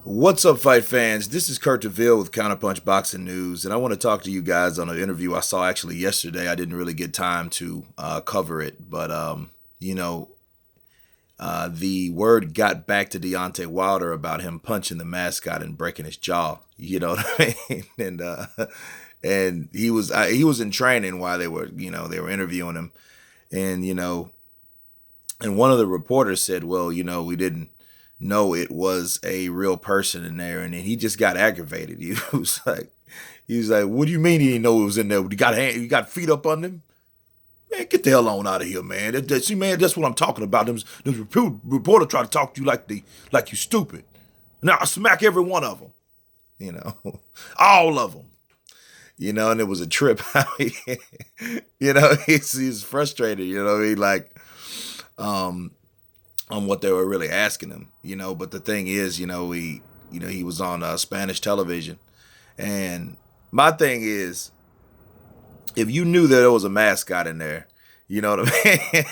What's up, fight fans? This is Kurt DeVille with Counterpunch Boxing News, and I want to talk to you guys on an interview I saw actually yesterday. I didn't really get time to cover it, but you know, the word got back to Deontay Wilder about him punching the mascot and breaking his jaw. You know what I mean? And he was in training while they were interviewing him, and and one of the reporters said, "Well, we didn't." know it was a real person in there, and then he just got aggravated. He was like, "What do you mean he didn't know it was in there? You got feet up on him? Man, get the hell on out of here, man. See, man, that's what I'm talking about. Them reporter try to talk to you like you stupid. Now I smack every one of them, you know, all of them, And it was a trip. He's frustrated. He like, on what they were really asking him, But the thing is, he was on Spanish television, and my thing is, if you knew that there was a mascot in there, you know what I mean?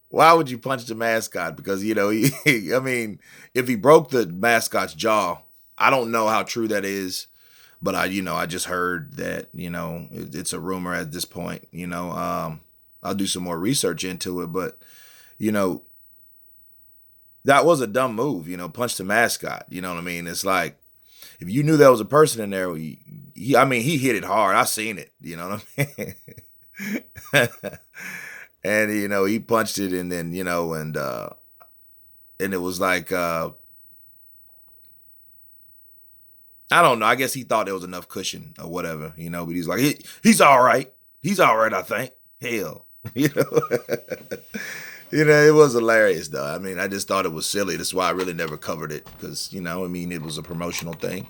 Why would you punch the mascot? Because I mean, if he broke the mascot's jaw, I don't know how true that is, but I just heard that it's a rumor at this point. I'll do some more research into it, but you know that was a dumb move, punch the mascot. You know what I mean? It's like, if you knew there was a person in there, he hit it hard. I seen it, you know what I mean? And, he punched it, and then, and it was like, I don't know. I guess he thought there was enough cushion or whatever, but he's like, he's all right. He's all right, I think. Hell, you know? It was hilarious, though. I mean, I just thought it was silly. That's why I really never covered it, because, it was a promotional thing.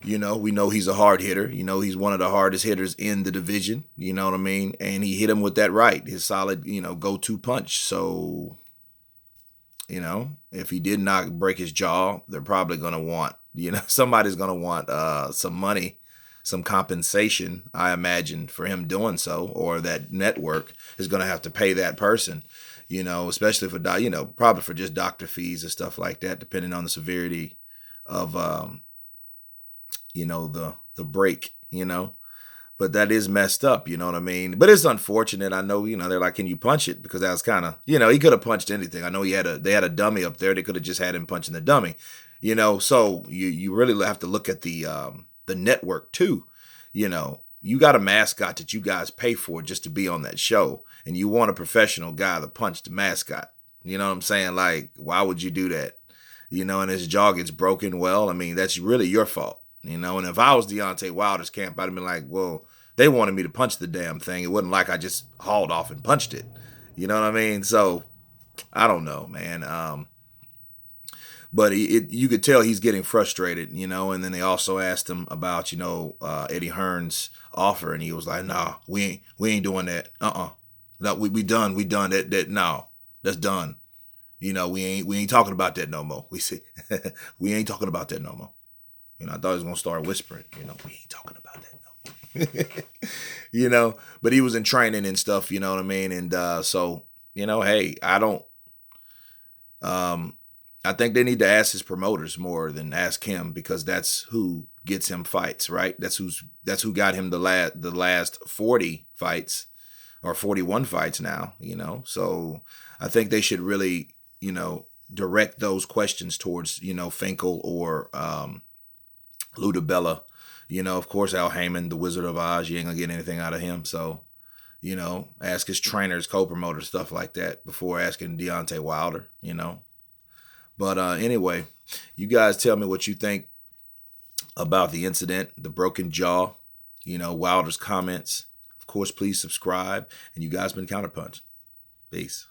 We know he's a hard hitter. He's one of the hardest hitters in the division. You know what I mean? And he hit him with that right, his solid, go-to punch. So, if he did not break his jaw, they're probably going to want, somebody's going to want some money, some compensation, I imagine, for him doing so, or that network is going to have to pay that person, especially for, probably for just doctor fees and stuff like that, depending on the severity of, the break, but that is messed up, you know what I mean? But it's unfortunate. I know, they're like, can you punch it? Because that was kind of, he could have punched anything. I know they had a dummy up there. They could have just had him punching the dummy, so you really have to look at the network too. You got a mascot that you guys pay for just to be on that show, and you want a professional guy to punch the mascot. You know what I'm saying? Like, why would you do that? And his jaw gets broken. Well, I mean, that's really your fault. And if I was Deontay Wilder's camp, I'd have been like, well, they wanted me to punch the damn thing. It wasn't like I just hauled off and punched it. You know what I mean? So, I don't know, man. But you could tell he's getting frustrated, and then they also asked him about, Eddie Hearn's offer, and he was like, nah, we ain't doing that. No, we done. No, that's done. We ain't talking about that no more. We ain't talking about that no more. I thought he was going to start whispering, we ain't talking about that no more. But he was in training and stuff, you know what I mean? And so, hey, I think they need to ask his promoters more than ask him, because that's who gets him fights, right? That's who got him the last 40 fights, or 41 fights now, So I think they should really, direct those questions towards, Finkel or Luda Bella. Of course, Al Heyman, the Wizard of Oz, you ain't gonna get anything out of him. So, ask his trainers, co-promoters, stuff like that before asking Deontay Wilder, But anyway, you guys tell me what you think about the incident, the broken jaw, Wilder's comments. Of course, please subscribe. And you guys been Counterpunch. Peace.